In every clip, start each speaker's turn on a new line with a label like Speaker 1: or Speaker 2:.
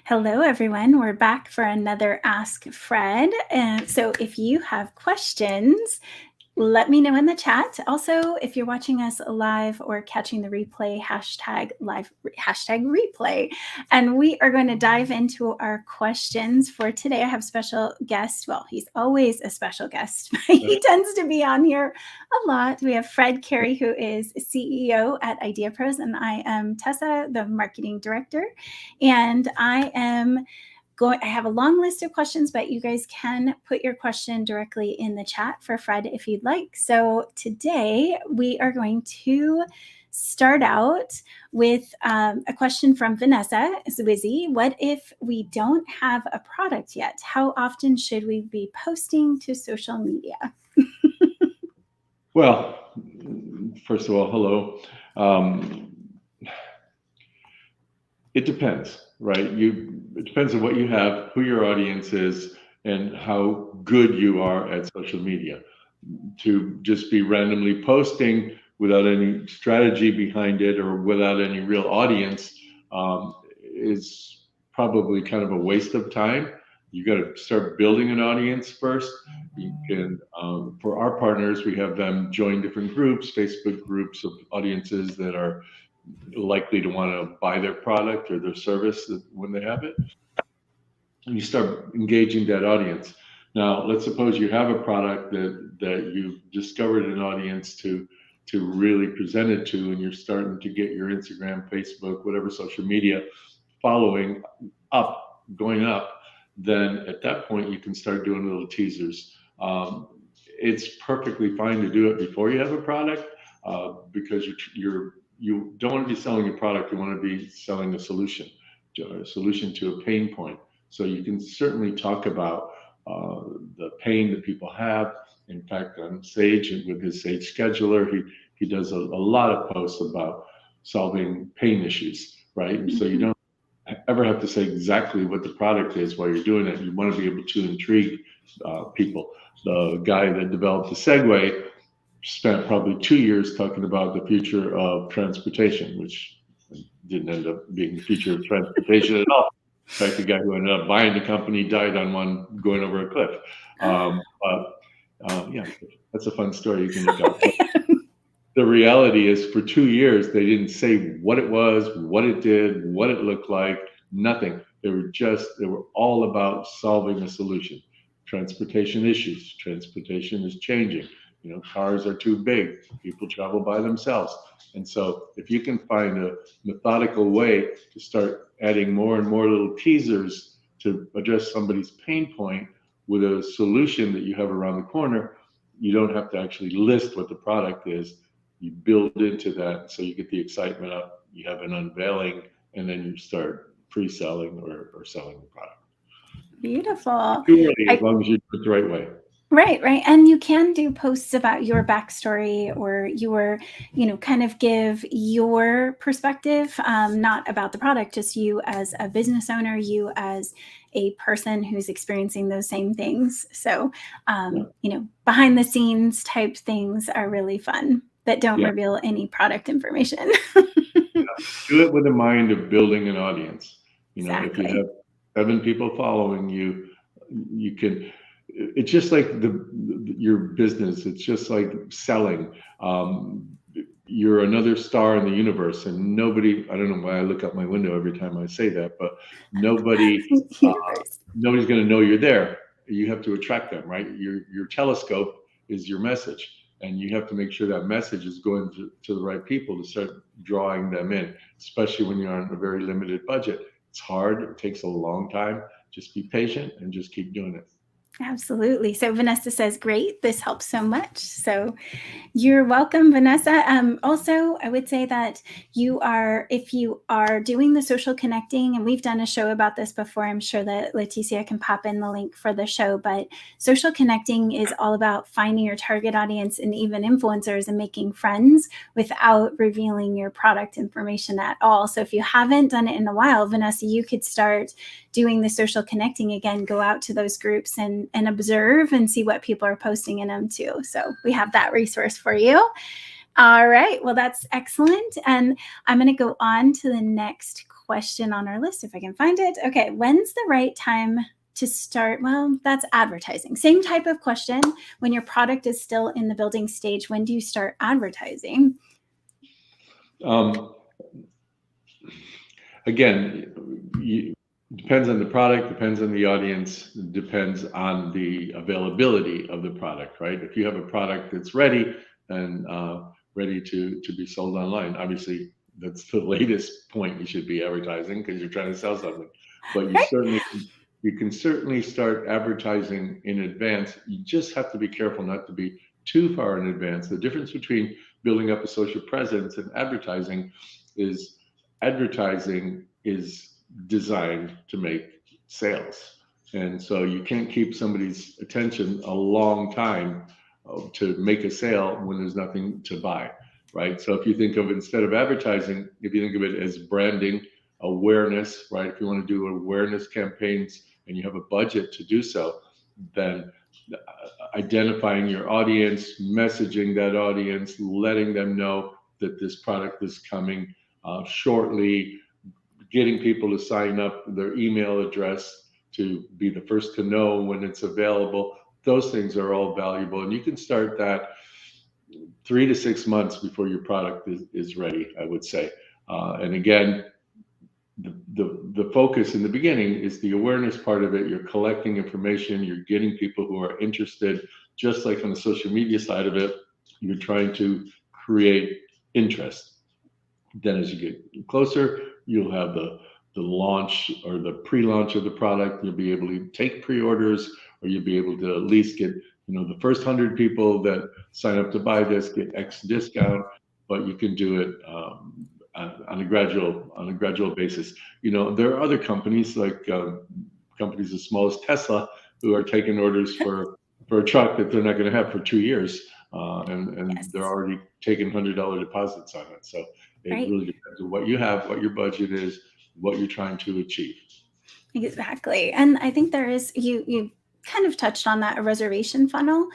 Speaker 1: Hello, everyone. We're back for another Ask Fred. And so if you have questions, let me know in the chat. Also, if you're watching us live or catching the replay, hashtag live, hashtag replay. And we are going to dive into our questions for today. I have special guest. Well, he's always a special guest. He tends to be on here a lot. We have Fred Cary, who is CEO at IdeaPros, and I am Tessa, the marketing director. And I have a long list of questions, but you guys can put your question directly in the chat for Fred if you'd like. So today we are going to start out with a question from Vanessa Zwizzy. What if we don't have a product yet? How often should we be posting to social media?
Speaker 2: Well, first of all, hello. It depends, right? It depends on what you have, who your audience is, and how good you are at social media. To just be randomly posting without any strategy behind it or without any real audience is probably kind of a waste of time. You got to start building an audience first. You can, for our partners, we have them join different groups, Facebook groups of audiences that are likely to want to buy their product or their service when they have it. And you start engaging that audience. Now, let's suppose you have a product that you've discovered an audience to really present it to, and you're starting to get your Instagram, Facebook, whatever social media following going up, then at that point you can start doing little teasers. It's perfectly fine to do it before you have a product because you don't want to be selling a product, you want to be selling a solution to a pain point. So you can certainly talk about the pain that people have. In fact, on Sage, with his Sage scheduler, he does a lot of posts about solving pain issues, right? Mm-hmm. So you don't ever have to say exactly what the product is while you're doing it. You want to be able to intrigue people. The guy that developed the Segway spent probably 2 years talking about the future of transportation, which didn't end up being the future of transportation at all. In fact, the guy who ended up buying the company died on one going over a cliff. Yeah, that's a fun story you can look up. The reality is, for 2 years, they didn't say what it was, what it did, what it looked like, nothing. They were all about solving a solution. Transportation issues. Transportation is changing. Cars are too big. People travel by themselves. And so if you can find a methodical way to start adding more and more little teasers to address somebody's pain point with a solution that you have around the corner, you don't have to actually list what the product is. You build into that so you get the excitement up, you have an unveiling, and then you start pre-selling or selling the product.
Speaker 1: Beautiful.
Speaker 2: Too early, as long as you do it the right way.
Speaker 1: Right. And you can do posts about your backstory or kind of give your perspective, not about the product, just you as a business owner, you as a person who's experiencing those same things. So, behind the scenes type things are really fun that don't reveal any product information.
Speaker 2: Do it with a mind of building an audience.
Speaker 1: Exactly.
Speaker 2: If you have 7 people following you, you can. It's just like your business. It's just like selling. You're another star in the universe, and nobody. I don't know why I look out my window every time I say that, but nobody's going to know you're there. You have to attract them, right? Your telescope is your message, and you have to make sure that message is going to the right people to start drawing them in. Especially when you're on a very limited budget, it's hard. It takes a long time. Just be patient and just keep doing it.
Speaker 1: Absolutely. So Vanessa says, great, this helps so much. So you're welcome, Vanessa. Also, I would say that if you are doing the social connecting, and we've done a show about this before, I'm sure that Leticia can pop in the link for the show, but social connecting is all about finding your target audience and even influencers and making friends without revealing your product information at all. So if you haven't done it in a while, Vanessa, you could start doing the social connecting again, go out to those groups and observe and see what people are posting in them too. So we have that resource for you. All right. Well, that's excellent. And I'm going to go on to the next question on our list if I can find it. Okay, when's the right time to start? Well, that's advertising. Same type of question. When your product is still in the building stage, when do you start advertising?
Speaker 2: Again, depends on the product, depends on the audience, depends on the availability of the product, right? If you have a product that's ready and ready to be sold online, obviously that's the latest point you should be advertising because you're trying to sell something. But you can certainly start advertising in advance. You just have to be careful not to be too far in advance. The difference between building up a social presence and advertising is advertising is designed to make sales. And so you can't keep somebody's attention a long time to make a sale when there's nothing to buy, right? So if you think of, instead of advertising, if you think of it as branding, awareness, right? If you want to do awareness campaigns and you have a budget to do so, then identifying your audience, messaging that audience, letting them know that this product is coming shortly, getting people to sign up their email address to be the first to know when it's available. Those things are all valuable, and you can start that 3 to 6 months before your product is ready, I would say. And again, the focus in the beginning is the awareness part of it. You're collecting information, you're getting people who are interested, just like on the social media side of it, you're trying to create interest. Then as you get closer, you'll have the launch or the pre-launch of the product. You'll be able to take pre-orders, or you'll be able to at least get, the first 100 people that sign up to buy this get X discount, but you can do it on a gradual basis. There are other companies like companies as small as Tesla who are taking orders for a truck that they're not going to have for 2 years, and
Speaker 1: Yes.
Speaker 2: they're already taking $100 deposits on it. So it
Speaker 1: Right.
Speaker 2: really depends on what you have, what your budget is, what you're trying to achieve.
Speaker 1: Exactly. And I think there is, you kind of touched on that, a reservation funnel.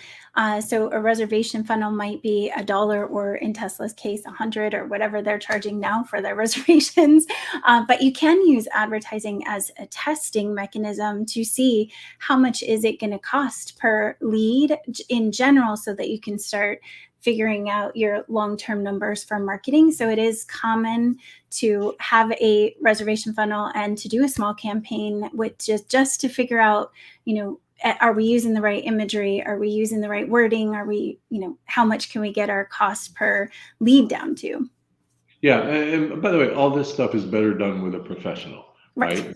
Speaker 1: So a reservation funnel might be $1, or in Tesla's case, 100, or whatever they're charging now for their reservations. But you can use advertising as a testing mechanism to see how much is it going to cost per lead in general, so that you can start figuring out your long-term numbers for marketing. So it is common to have a reservation funnel and to do a small campaign with just to figure out, are we using the right imagery? Are we using the right wording? Are we, how much can we get our cost per lead down to?
Speaker 2: Yeah, and by the way, all this stuff is better done with a professional, right?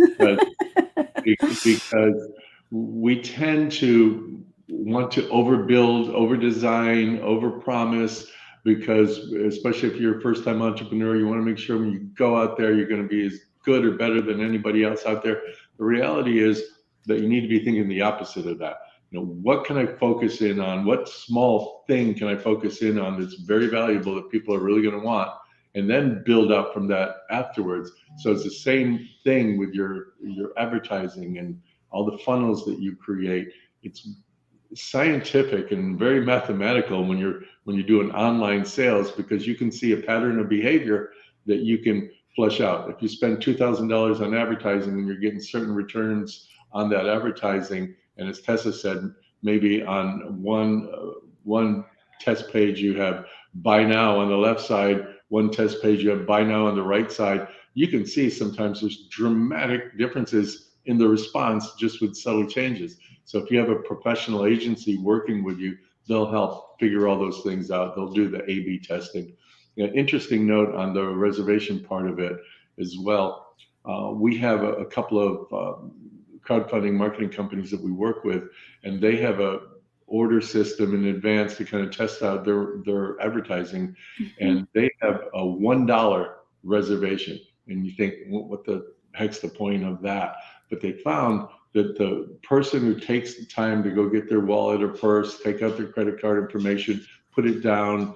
Speaker 2: Because we tend to want to overbuild, overdesign, overpromise, because especially if you're a first-time entrepreneur, you want to make sure when you go out there, you're going to be as good or better than anybody else out there. The reality is that you need to be thinking the opposite of that. What can I focus in on? What small thing can I focus in on that's very valuable that people are really going to want? And then build up from that afterwards. So it's the same thing with your advertising and all the funnels that you create. It's scientific and very mathematical when you're doing online sales, because you can see a pattern of behavior that you can flesh out. If you spend $2,000 on advertising and you're getting certain returns on that advertising, and as Tessa said, maybe on one test page you have buy now on the left side, one test page you have buy now on the right side, you can see sometimes there's dramatic differences in the response just with subtle changes. So if you have a professional agency working with you, they'll help figure all those things out. They'll do the A/B testing. Interesting note on the reservation part of it as well. We have a couple of crowdfunding marketing companies that we work with, and they have a order system in advance to kind of test out their advertising. And they have a $1 reservation. And you think, what the heck's the point of that? But they found that the person who takes the time to go get their wallet or purse, take out their credit card information, put it down,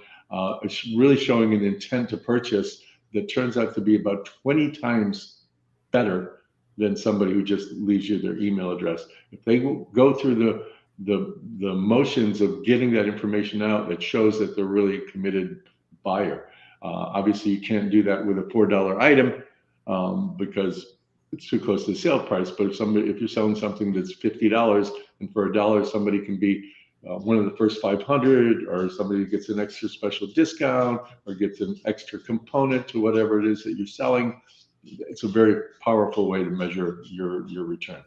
Speaker 2: it's really showing an intent to purchase that turns out to be about 20 times better than somebody who just leaves you their email address. If they go through the motions of getting that information out, that shows that they're really a committed buyer. Obviously, you can't do that with a $4 item, because it's too close to the sale price. But if you're selling something that's $50 and for $1 somebody can be one of the first 500, or somebody gets an extra special discount or gets an extra component to whatever it is that you're selling, it's a very powerful way to measure your return.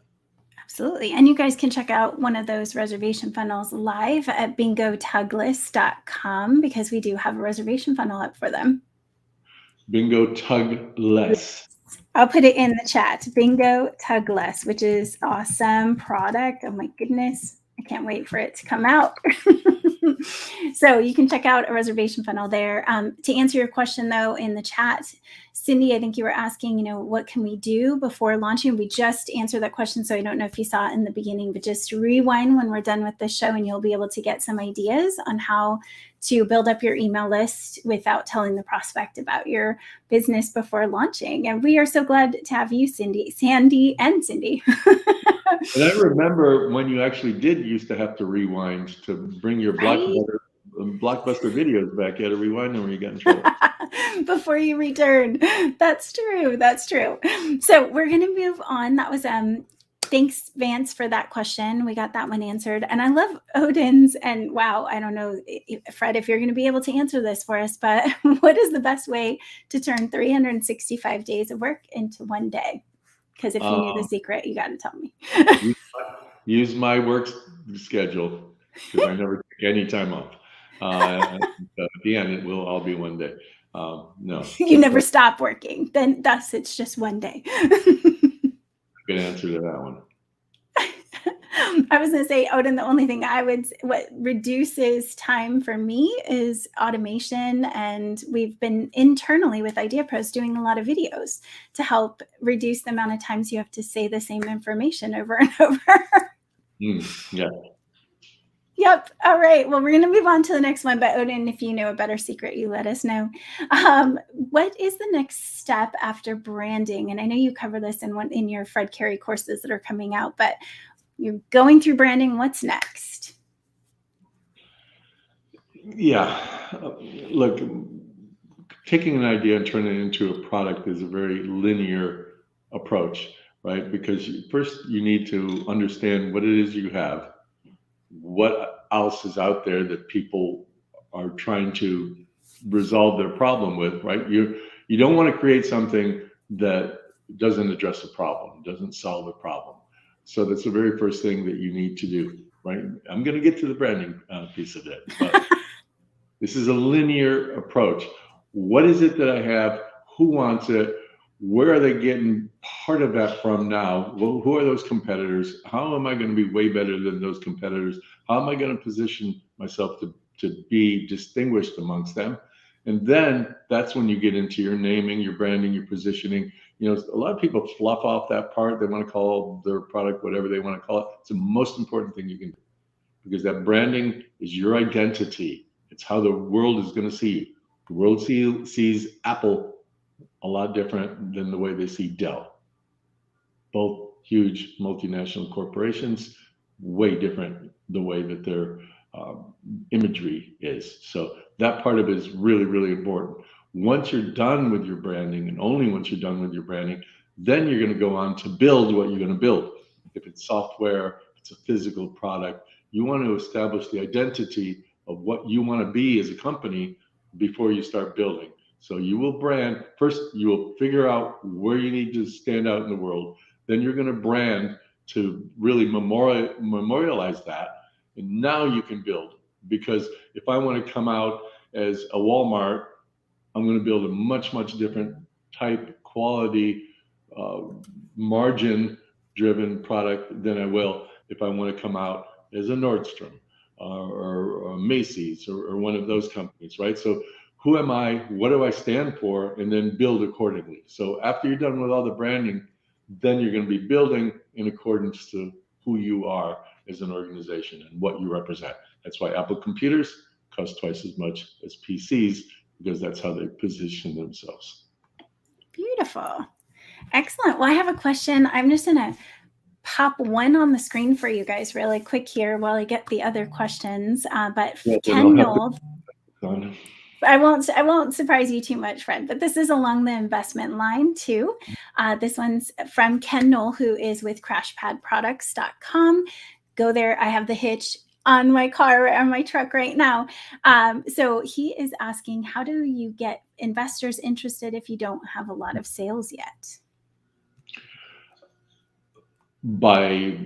Speaker 1: Absolutely. And you guys can check out one of those reservation funnels live at bingotugless.com, because we do have a reservation funnel up for them.
Speaker 2: Bingo Tug Less.
Speaker 1: I'll put it in the chat. Bingo Tug Less, which is awesome product. Oh my goodness. I can't wait for it to come out. So you can check out a reservation funnel there. To answer your question, though, in the chat, Cindy, I think you were asking, what can we do before launching? We just answered that question, so I don't know if you saw it in the beginning, but just rewind when we're done with the show and you'll be able to get some ideas on how to build up your email list without telling the prospect about your business before launching. And we are so glad to have you, Sandy and Cindy.
Speaker 2: And I remember when you actually did used to have to rewind to bring your blockbuster videos back. You had to rewind them when you got in trouble.
Speaker 1: Before you return. That's true. So we're going to move on. That was thanks, Vance, for that question. We got that one answered. And I love Odin's. And wow, I don't know, Fred, if you're going to be able to answer this for us, but what is the best way to turn 365 days of work into one day? Because if you knew the secret, you got to tell me.
Speaker 2: Use my work schedule, because I never take any time off. At the end, it will all be one day. No.
Speaker 1: You never stop working. Then thus it's just one day.
Speaker 2: Good answer to that one.
Speaker 1: I was going to say, Odin, the only thing what reduces time for me is automation. And we've been internally with IdeaPros doing a lot of videos to help reduce the amount of times you have to say the same information over and over.
Speaker 2: Yeah.
Speaker 1: Yep. All right. Well, we're going to move on to the next one. But Odin, if you know a better secret, you let us know. What is the next step after branding? And I know you cover this in your Fred Cary courses that are coming out, but you're going through branding. What's next?
Speaker 2: Yeah. Look, taking an idea and turning it into a product is a very linear approach, right? Because first you need to understand what it is you have, what else is out there that people are trying to resolve their problem with, right? You don't want to create something that doesn't address a problem, doesn't solve a problem. So that's the very first thing that you need to do, right? I'm going to get to the branding piece of it, but this is a linear approach. What is it that I have? Who wants it? Where are they getting part of that from now? Well, who are those competitors? How am I going to be way better than those competitors? How am I going to position myself to be distinguished amongst them? And then that's when you get into your naming, your branding, your positioning. A lot of people fluff off that part. They want to call their product whatever they want to call it. It's the most important thing you can do, because that branding is your identity. It's how the world is going to see you. The world sees Apple a lot different than the way they see Dell. Both huge multinational corporations, way different the way that their imagery is. So that part of it is really, really important. Once you're done with your branding, and only once you're done with your branding, then you're going to go on to build what you're going to build. If it's software, if it's a physical product, you want to establish the identity of what you want to be as a company before you start building. So you will brand. First, you will figure out where you need to stand out in the world. Then you're going to brand to really memorialize that. And now you can build. Because if I want to come out as a Walmart, I'm going to build a much, much different type, quality, margin-driven product than I will if I want to come out as a Nordstrom or Macy's or one of those companies, right? So who am I? What do I stand for? And then build accordingly. So after you're done with all the branding, then you're going to be building in accordance to who you are as an organization and what you represent. That's why Apple computers cost twice as much as PCs, because that's how they position themselves.
Speaker 1: Beautiful. Excellent. Well, I have a question. I'm just going to pop one on the screen for you guys really quick here while I get the other questions. But Kendall, I won't surprise you too much, Fred, but this is along the investment line too. This one's from Ken Knoll, who is with crashpadproducts.com. Go there. I have the hitch on my car, on my truck right now. So he is asking, how do you get investors interested if you don't have a lot of sales yet?
Speaker 2: By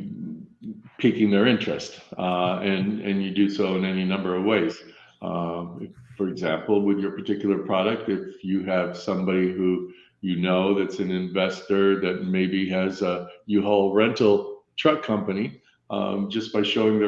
Speaker 2: piquing their interest, and you do so in any number of ways. For example, with your particular product, if you have somebody who you know that's an investor that maybe has a U-Haul rental truck company, just by showing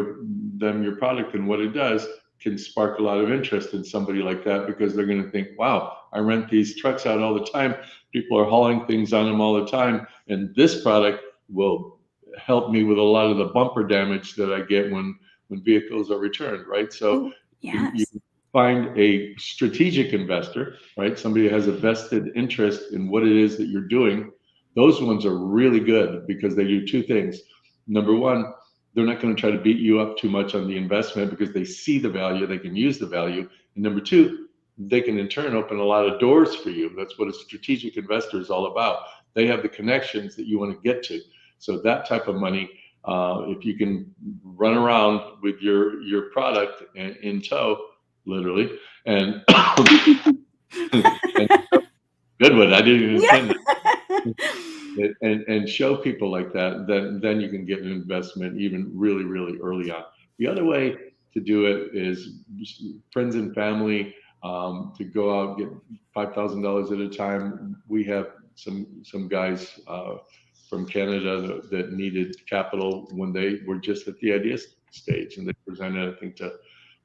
Speaker 2: them your product and what it does can spark a lot of interest in somebody like that, because they're going to think, wow, I rent these trucks out all the time. People are hauling things on them all the time, and this product will help me with a lot of the bumper damage that I get when vehicles are returned, right? So
Speaker 1: Ooh,
Speaker 2: you
Speaker 1: yes.
Speaker 2: find a strategic investor, right? Somebody who has a vested interest in what it is that you're doing. Those ones are really good because they do two things. Number one, they're not going to try to beat you up too much on the investment because they see the value, they can use the value. And number two, they can in turn open a lot of doors for you. That's what a strategic investor is all about. They have the connections that you want to get to. So that type of money, if you can run around with your product in tow, literally, and, and good one. I didn't even intend it, and show people like that, then you can get an investment even really, really early on. The other way to do it is friends and family, to go out and get $5,000 at a time. We have some guys from Canada that needed capital when they were just at the idea stage, and they presented, I think, to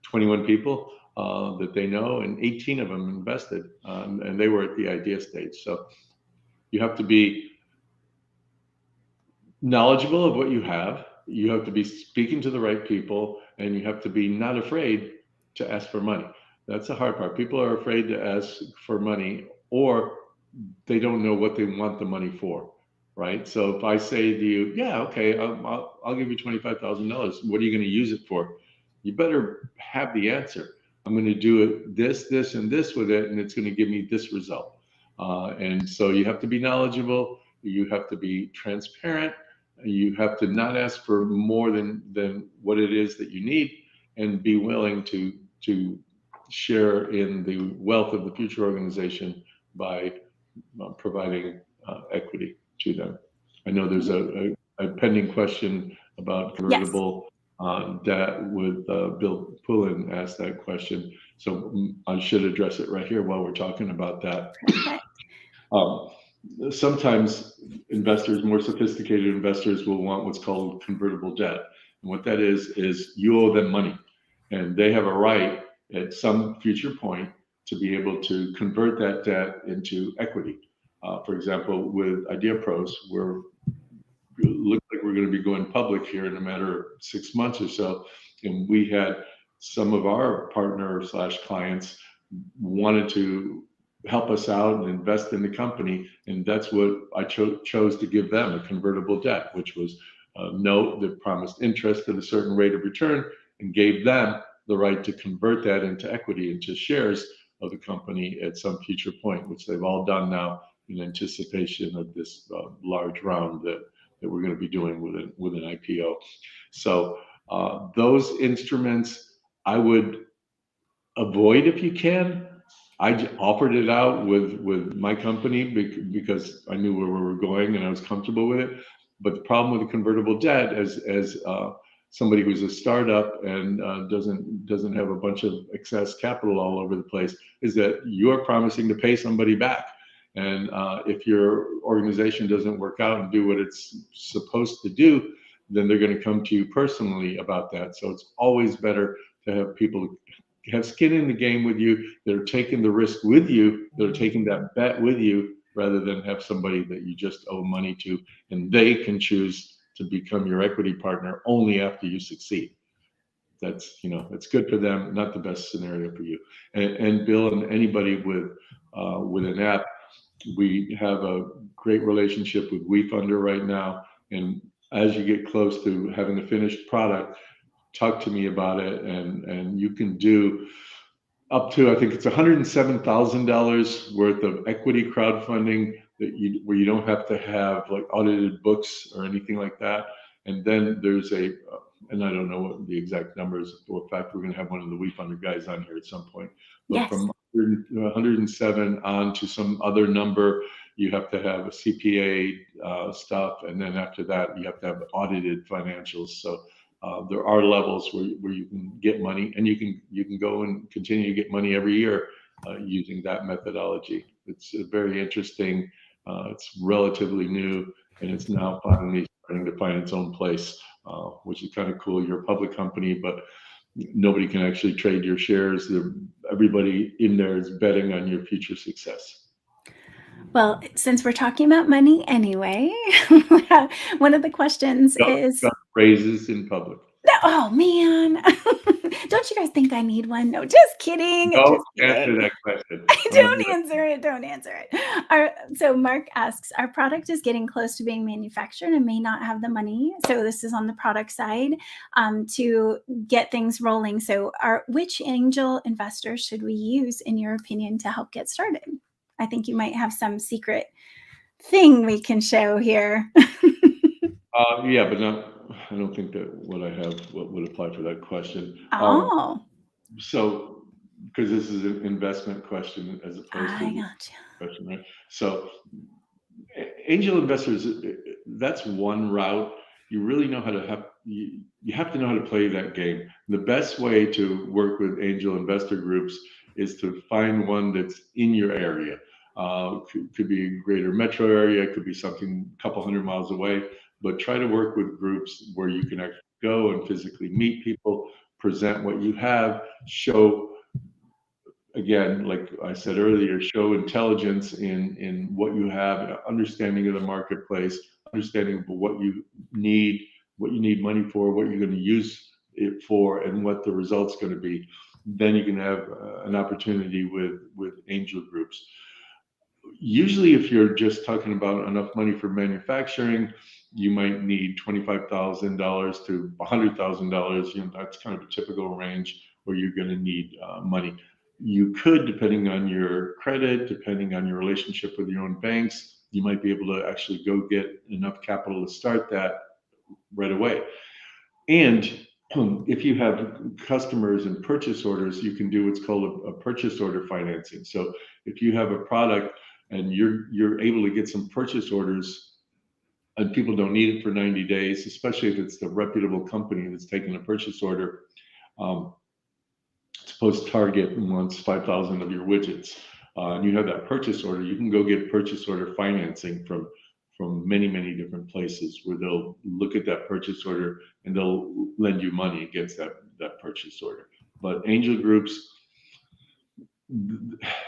Speaker 2: 21 people that they know, and 18 of them invested, and they were at the idea stage. So you have to be knowledgeable of what you have. You have to be speaking to the right people, and you have to be not afraid to ask for money. That's the hard part. People are afraid to ask for money, or they don't know what they want the money for, right? So if I say to you, yeah, okay, I'll give you $25,000. What are you going to use it for? You better have the answer. I'm going to do it this, and this with it, and it's going to give me this result. And so you have to be knowledgeable. You have to be transparent. You have to not ask for more than what it is that you need, and be willing to share in the wealth of the future organization by providing equity to them. I know there's a pending question about
Speaker 1: Yes.
Speaker 2: convertible debt with Bill Pullen asked that question. So I should address it right here while we're talking about that.
Speaker 1: Perfect.
Speaker 2: Um, Sometimes investors, more sophisticated investors, will want what's called convertible debt. And what that is you owe them money, and they have a right at some future point to be able to convert that debt into equity. For example, with IdeaPros, we're looks like we're going to be going public here in a matter of 6 months or so, and we had some of our partner slash clients wanted to help us out and invest in the company, and that's what I chose to give them, a convertible debt, which was a note that promised interest at a certain rate of return, and gave them the right to convert that into equity, into shares of the company at some future point, which they've all done now in anticipation of this large round that we're going to be doing with an IPO. So those instruments I would avoid if you can. I offered it out with my company because I knew where we were going and I was comfortable with it. But the problem with the convertible debt, as somebody who's a startup and doesn't have a bunch of excess capital all over the place, is that you're promising to pay somebody back. And if your organization doesn't work out and do what it's supposed to do, then they're going to come to you personally about that. So it's always better to have people have skin in the game with you, that are taking the risk with you, that are taking that bet with you, rather than have somebody that you just owe money to, and they can choose to become your equity partner only after you succeed. That's good for them, not the best scenario for you. And Bill, and anybody with an app, we have a great relationship with WeFunder right now, and as you get close to having a finished product, talk to me about it, and you can do up to, I think it's $107,000 worth of equity crowdfunding where you don't have to have like audited books or anything like that. And then there's and I don't know what the exact numbers. For a fact, we're going to have one of the WeFunder guys on here at some point. But
Speaker 1: Yes.
Speaker 2: from 107 on to some other number, you have to have a CPA stuff, and then after that, you have to have audited financials. So there are levels where you can get money, and you can go and continue to get money every year using that methodology. It's very interesting. It's relatively new, and it's now finally starting to find its own place, which is kind of cool. You're a public company, but nobody can actually trade your shares. Everybody in there is betting on your future success.
Speaker 1: Well, since we're talking about money anyway, one of the questions is
Speaker 2: Raises in public.
Speaker 1: oh man, don't you guys think I need one? No, just kidding.
Speaker 2: Don't
Speaker 1: Just
Speaker 2: answer
Speaker 1: kidding.
Speaker 2: that question.
Speaker 1: Don't answer it. Don't answer it. So Mark asks, our product is getting close to being manufactured and may not have the money. So this is on the product side to get things rolling. So which angel investors should we use, in your opinion, to help get started? I think you might have some secret thing we can show here.
Speaker 2: Yeah, but I don't think that what would apply for that question.
Speaker 1: Oh,
Speaker 2: So, because this is an investment question as opposed to
Speaker 1: I
Speaker 2: a
Speaker 1: gotcha.
Speaker 2: question, right? So, angel investors, that's one route. You really know how to you have to know how to play that game. The best way to work with angel investor groups is to find one that's in your area. Could be a greater metro area, it could be something a couple hundred miles away, but try to work with groups where you can actually go and physically meet people, present what you have, show, again, like I said earlier, show intelligence in what you have, an understanding of the marketplace, understanding of what you need money for, what you're going to use it for, and what the result's going to be. Then you can have an opportunity with angel groups. Usually, if you're just talking about enough money for manufacturing, you might need $25,000 to $100,000. That's kind of a typical range where you're going to need money. You could, depending on your credit, depending on your relationship with your own banks, you might be able to actually go get enough capital to start that right away. And if you have customers and purchase orders, you can do what's called a purchase order financing. So if you have a product and you're able to get some purchase orders and people don't need it for 90 days, especially if it's the reputable company that's taking a purchase order. Suppose Target wants 5,000 of your widgets, and you have that purchase order. You can go get purchase order financing from many different places where they'll look at that purchase order and they'll lend you money against that purchase order. But angel groups,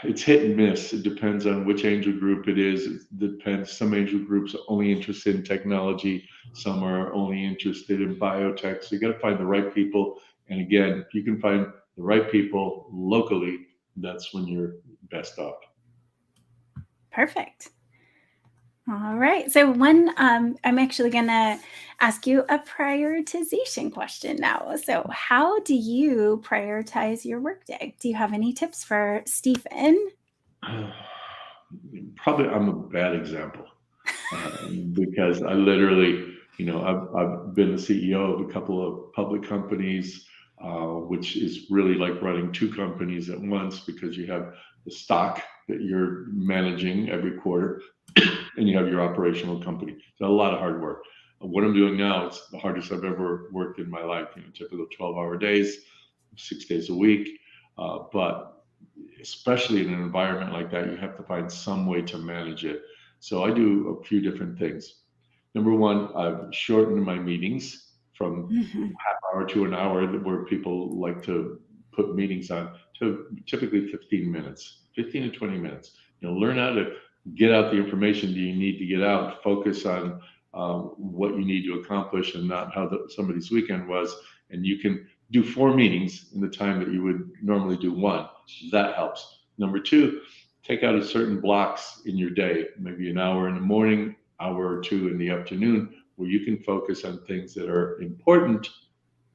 Speaker 2: it's hit and miss. It depends on which angel group it is. It depends. Some angel groups are only interested in technology. Some are only interested in biotech. So you got to find the right people. And again, if you can find the right people locally, that's when you're best off.
Speaker 1: Perfect. All right. So I'm actually going to ask you a prioritization question now. So how do you prioritize your workday? Do you have any tips for Stephen?
Speaker 2: Probably I'm a bad example because I literally, I've been the CEO of a couple of public companies, which is really like running two companies at once because you have the stock that you're managing every quarter and you have your operational company. So a lot of hard work. What I'm doing now is the hardest I've ever worked in my life. Typical 12-hour days, 6 days a week. But especially in an environment like that, you have to find some way to manage it. So I do a few different things. Number one, I've shortened my meetings from half hour to an hour, where people like to put meetings on, to typically 15 minutes, 15 to 20 minutes. Learn how to get out the information that you need to get out, focus on what you need to accomplish and not how somebody's weekend was. And you can do 4 meetings in the time that you would normally do 1. That helps. Number 2, take out a certain blocks in your day, maybe an hour in the morning, hour or 2 in the afternoon, where you can focus on things that are important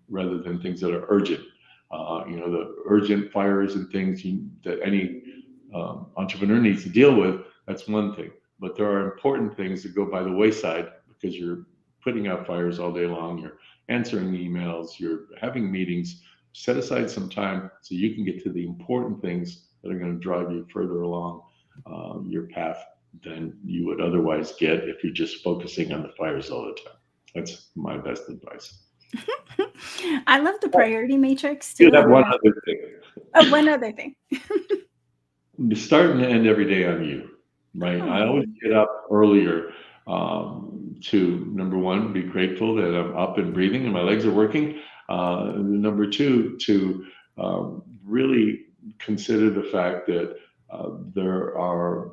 Speaker 2: rather than things that are urgent. the urgent fires and things that any entrepreneur needs to deal with. That's one thing. But there are important things that go by the wayside because you're putting out fires all day long. You're answering emails. You're having meetings. Set aside some time so you can get to the important things that are going to drive you further along your path than you would otherwise get if you're just focusing on the fires all the time. That's my best advice.
Speaker 1: I love the priority matrix
Speaker 2: You
Speaker 1: too.
Speaker 2: have one other thing.
Speaker 1: Oh, one other thing.
Speaker 2: Start and end every day on you, right? I always get up earlier to, number one, be grateful that I'm up and breathing and my legs are working. Number two, to really consider the fact that there are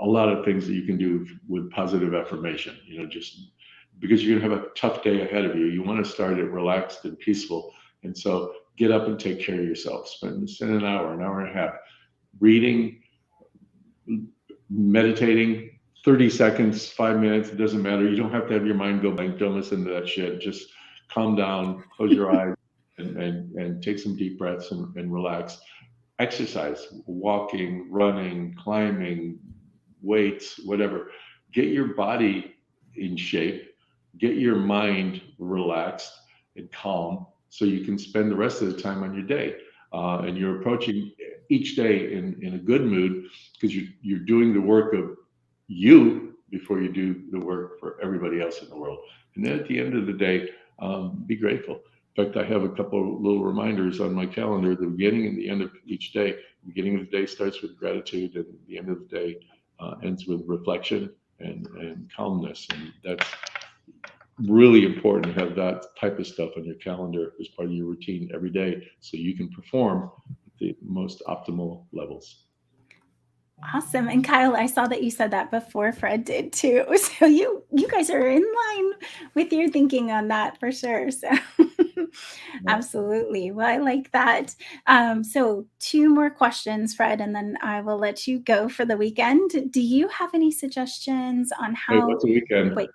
Speaker 2: a lot of things that you can do with positive affirmation. Just because you're going to have a tough day ahead of you, you want to start it relaxed and peaceful. And so get up and take care of yourself. Spend an hour and a half reading, meditating, 30 seconds, 5 minutes, it doesn't matter. You don't have to have your mind go blank. Don't listen to that shit. Just calm down, close your eyes, and take some deep breaths and relax. Exercise, walking, running, climbing, weights, whatever. Get your body in shape, get your mind relaxed and calm so you can spend the rest of the time on your day. And you're approaching each day in a good mood because you're doing the work of you before you do the work for everybody else in the world. And then at the end of the day, be grateful. In fact, I have a couple of little reminders on my calendar. The beginning and the end of each day. The beginning of the day starts with gratitude, and the end of the day ends with reflection and calmness. And that's really important to have that type of stuff on your calendar as part of your routine every day so you can perform at the most optimal levels.
Speaker 1: Awesome. And Kyle, I saw that you said that before Fred did too. So you guys are in line with your thinking on that for sure. So absolutely. Well, I like that. So two more questions, Fred, and then I will let you go for the weekend. Do you have any suggestions on
Speaker 2: Hey,
Speaker 1: how,
Speaker 2: what's a weekend?
Speaker 1: wait,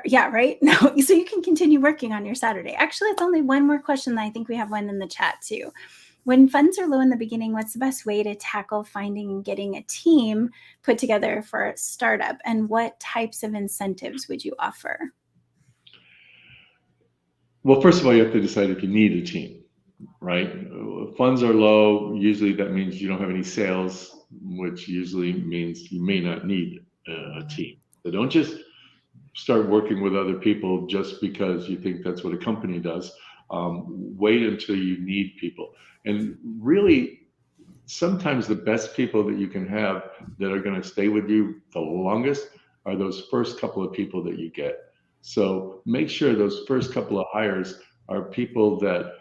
Speaker 1: yeah, right? No, so you can continue working on your Saturday. Actually, it's only one more question. I think we have one in the chat too. When funds are low in the beginning, what's the best way to tackle finding and getting a team put together for a startup? And what types of incentives would you offer?
Speaker 2: Well, first of all, you have to decide if you need a team, right? Funds are low. Usually that means you don't have any sales, which usually means you may not need a team. So don't just start working with other people just because you think that's what a company does. Wait until you need people. And really, sometimes the best people that you can have that are going to stay with you the longest are those first couple of people that you get. So make sure those first couple of hires are people that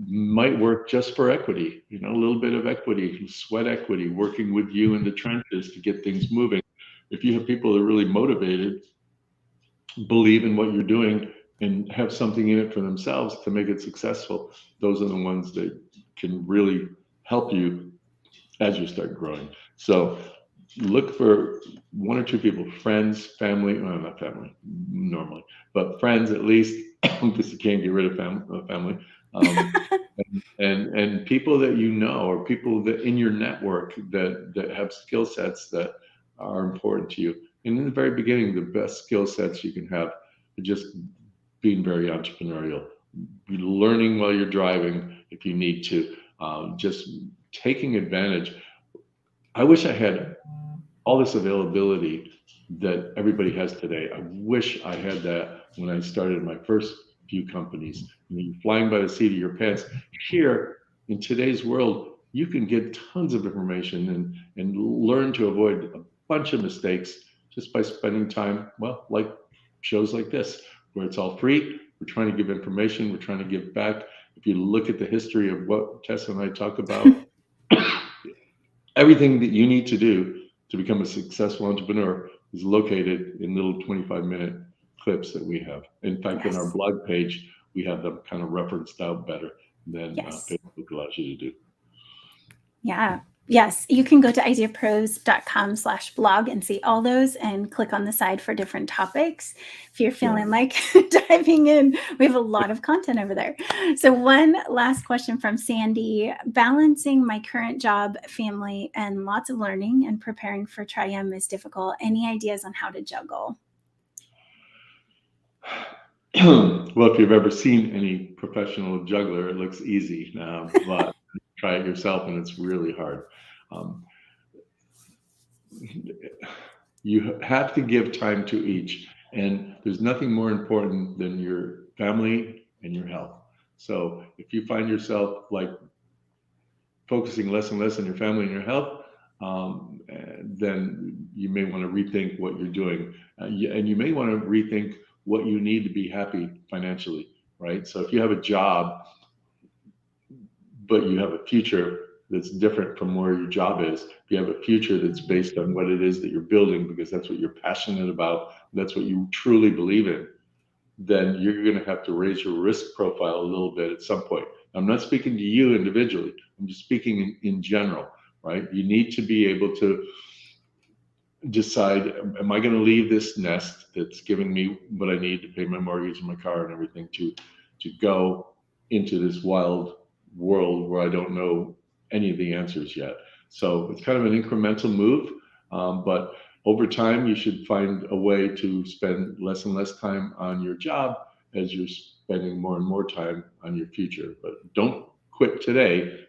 Speaker 2: might work just for equity, a little bit of equity, sweat equity, working with you in the trenches to get things moving. If you have people that are really motivated, believe in what you're doing, and have something in it for themselves to make it successful, those are the ones that can really help you as you start growing. So look for one or two people, friends, family, well, not family normally, but friends at least, because you can't get rid of family. And people that you know, or people that in your network that have skill sets that are important to you. And in the very beginning, the best skill sets you can have are just being very entrepreneurial, learning while you're driving if you need to, just taking advantage. I wish I had all this availability that everybody has today. I wish I had that when I started my first few companies. You're flying by the seat of your pants. Here, in today's world, you can get tons of information and learn to avoid a bunch of mistakes just by spending time, well, like shows like this, where it's all free. We're trying to give information. We're trying to give back. If you look at the history of what Tessa and I talk about, everything that you need to do to become a successful entrepreneur is located in little 25-minute clips that we have. In fact, on our blog page, we have them kind of referenced out better than Facebook allows you to do.
Speaker 1: Yeah. Yes, you can go to ideapros.com/blog and see all those and click on the side for different topics. If you're feeling like diving in, we have a lot of content over there. So one last question from Sandy: balancing my current job, family, and lots of learning and preparing for Tri-M is difficult. Any ideas on how to juggle?
Speaker 2: Well, if you've ever seen any professional juggler, it looks easy, but try it yourself and it's really hard. Um, you have to give time to each, and there's nothing more important than your family and your health. So if you find yourself like focusing less and less on your family and your health, then you may want to rethink what you're doing, and you may want to rethink what you need to be happy financially, right? So if you have a job, but you have a future that's different from where your job is, if you have a future that's based on what it is that you're building, because that's what you're passionate about, that's what you truly believe in, then you're going to have to raise your risk profile a little bit at some point. I'm not speaking to you individually. I'm just speaking in general, right? You need to be able to decide, am I going to leave this nest that's giving me what I need to pay my mortgage and my car and everything to go into this wild world where I don't know any of the answers yet. So it's kind of an incremental move, but over time, you should find a way to spend less and less time on your job as you're spending more and more time on your future. But don't quit today.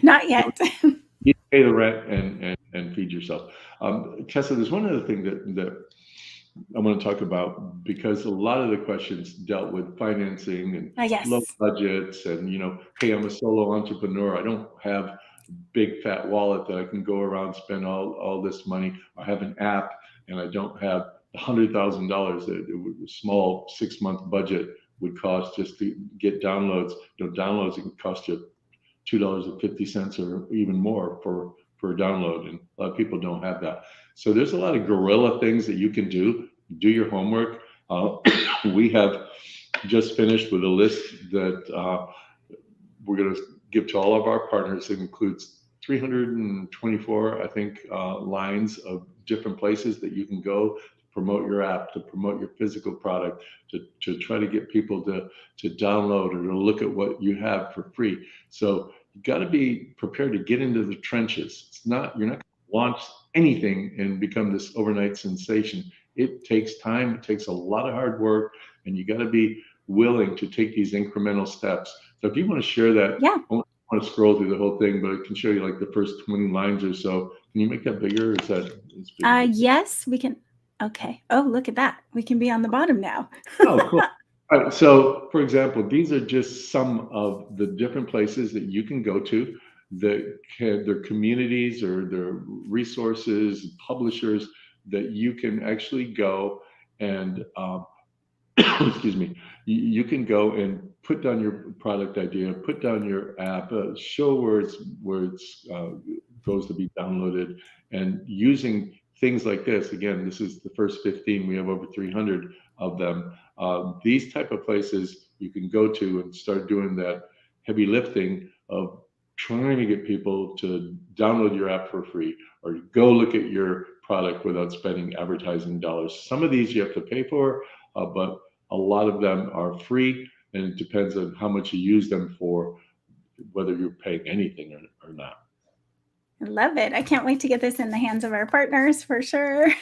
Speaker 1: Not yet.
Speaker 2: You pay the rent and feed yourself. Tessa, there's one other thing that I want to talk about, because a lot of the questions dealt with financing and
Speaker 1: Yes.
Speaker 2: low budgets and, hey, I'm a solo entrepreneur. I don't have a big fat wallet that I can go around spend all this money. I have an app and I don't have $100,000 that a small 6-month budget would cost just to get downloads. Downloads, it can cost you $2.50 or even more for a download, and a lot of people don't have that. So there's a lot of guerrilla things that you can do. Do your homework. We have just finished with a list that we're going to give to all of our partners. It includes 324, I think, lines of different places that you can go to promote your app, to promote your physical product, to try to get people to download or to look at what you have for free. So you got to be prepared to get into the trenches. You're not going to launch anything and become this overnight sensation. It takes time. It takes a lot of hard work, and you got to be willing to take these incremental steps. So if you want to share that,
Speaker 1: Yeah.
Speaker 2: I don't want to scroll through the whole thing, but I can show you like the first 20 lines or so. Can you make that bigger? Is that big?
Speaker 1: Yes, we can. Okay. Oh, look at that. We can be on the bottom now.
Speaker 2: Oh, cool. All right. So, for example, these are just some of the different places that you can go to that can, their communities or their resources, publishers that you can actually go and excuse me, you can go and put down your product idea, put down your app, show where it's goes to be downloaded, and using things like this. Again, this is the first 15. We have over 300 of them. These type of places you can go to and start doing that heavy lifting of trying to get people to download your app for free or go look at your product without spending advertising dollars. Some of these you have to pay for, but a lot of them are free, and it depends on how much you use them for, whether you're paying anything or not.
Speaker 1: I love it. I can't wait to get this in the hands of our partners for sure.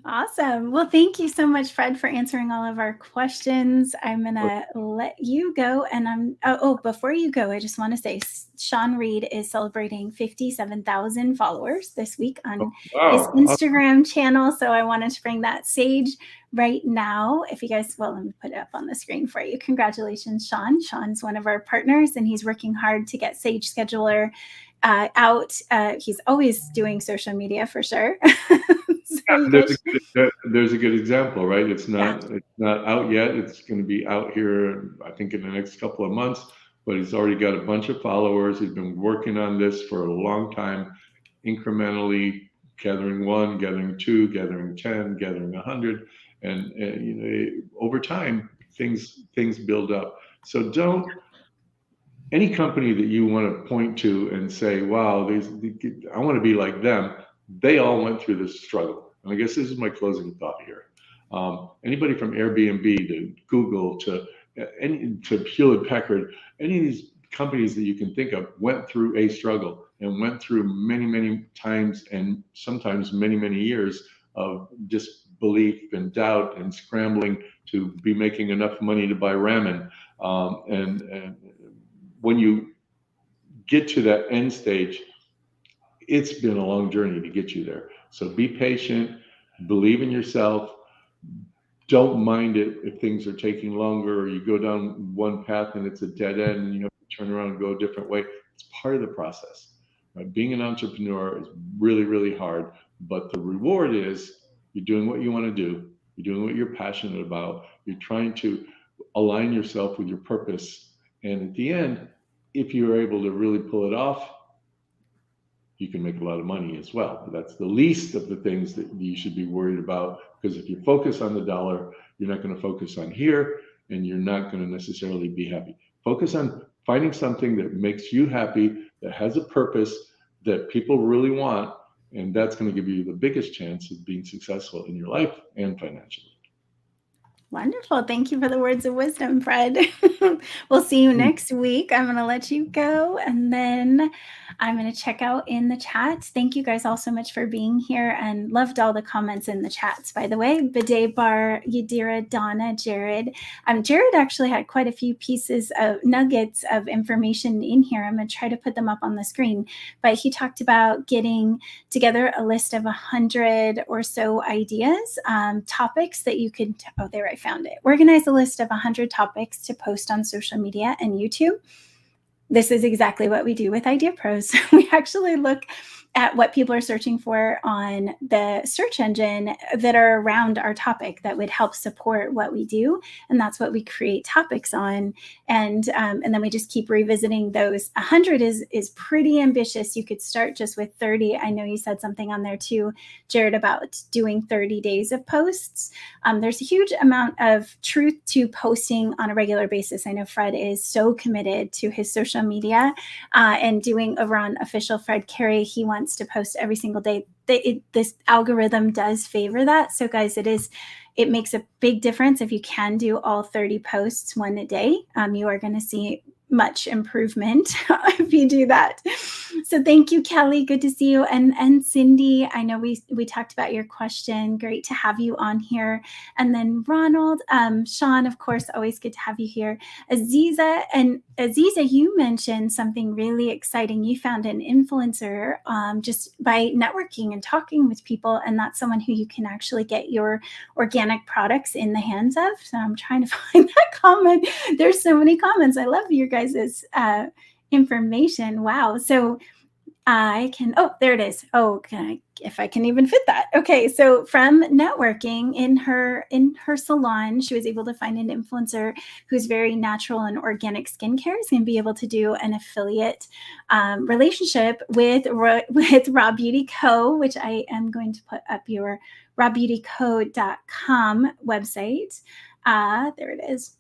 Speaker 1: Awesome. Well, thank you so much, Fred, for answering all of our questions. I'm going to let you go. And before you go, I just want to say Sean Reed is celebrating 57,000 followers this week on his Instagram channel. So I wanted to bring that sage right now. If you guys, well, let me put it up on the screen for you. Congratulations, Sean. Sean's one of our partners, and he's working hard to get Sage Scheduler out. He's always doing social media for sure. So
Speaker 2: there's a good example, right? It's not out yet. It's going to be out here, I think, in the next couple of months. But he's already got a bunch of followers. He's been working on this for a long time, incrementally gathering 1, gathering 2, gathering 10, gathering 100, and over time things build up. So don't any company that you want to point to and say, wow, I want to be like them, they all went through this struggle. And I guess this is my closing thought here. Anybody from Airbnb to Google to Hewlett Packard, any of these companies that you can think of went through a struggle and went through many, many times and sometimes many, many years of disbelief and doubt and scrambling to be making enough money to buy ramen. And when you get to that end stage, it's been a long journey to get you there. So be patient, believe in yourself. Don't mind it if things are taking longer or you go down one path and it's a dead end and you have to turn around and go a different way. It's part of the process. Right? Being an entrepreneur is really, really hard, but the reward is you're doing what you want to do. You're doing what you're passionate about. You're trying to align yourself with your purpose. And at the end, if you're able to really pull it off, you can make a lot of money as well. But that's the least of the things that you should be worried about, because if you focus on the dollar, you're not going to focus on here and you're not going to necessarily be happy. Focus on finding something that makes you happy, that has a purpose, that people really want, and that's going to give you the biggest chance of being successful in your life and financially.
Speaker 1: Wonderful. Thank you for the words of wisdom, Fred. We'll see you next week. I'm going to let you go, and then I'm going to check out in the chat. Thank you guys all so much for being here, and loved all the comments in the chats, by the way. Bidet Bar, Yadira, Donna, Jared. Jared actually had quite a few pieces of nuggets of information in here. I'm going to try to put them up on the screen, but he talked about getting together a list of 100 or so ideas, topics that you could, there I found it. Organize a list of 100 topics to post on social media and YouTube. This is exactly what we do with IdeaPros. We actually look at what people are searching for on the search engine that are around our topic that would help support what we do. And that's what we create topics on. And then we just keep revisiting those. 100 is pretty ambitious. You could start just with 30. I know you said something on there too, Jared, about doing 30 days of posts. There's a huge amount of truth to posting on a regular basis. I know Fred is so committed to his social media and doing over on Official Fred Cary. He wants to post every single day. This algorithm does favor that. So guys, it makes a big difference if you can do all 30 posts one a day. You are going to see much improvement if you do that. So thank you, Kelly. Good to see you. And Cindy, I know we talked about your question. Great to have you on here. And then Ronald, Sean, of course, always good to have you here. Aziza, you mentioned something really exciting. You found an influencer just by networking and talking with people, and that's someone who you can actually get your organic products in the hands of. So I'm trying to find that comment. There's so many comments. I love your guys' information. Wow. So I can, there it is. Oh, if I can even fit that. Okay. So from networking in her salon, she was able to find an influencer who's very natural and organic skincare, is going to be able to do an affiliate relationship with Raw Beauty Co., which I am going to put up your rawbeautyco.com website. There it is.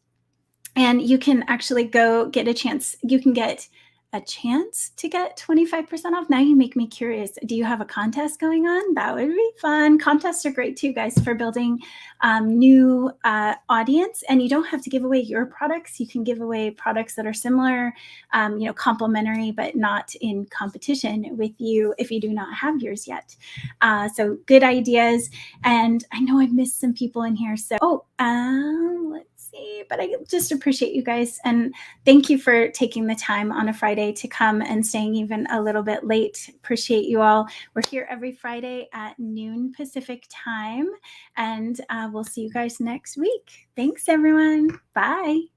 Speaker 1: And you can actually go get a chance. You can get a chance to get 25% off. Now you make me curious. Do you have a contest going on? That would be fun. Contests are great too, guys, for building new audience. And you don't have to give away your products. You can give away products that are similar, complementary, but not in competition with you if you do not have yours yet. So good ideas. And I know I've missed some people in here. So, let's see, but I just appreciate you guys. And thank you for taking the time on a Friday to come and staying even a little bit late. Appreciate you all. We're here every Friday at noon Pacific time, and we'll see you guys next week. Thanks, everyone. Bye.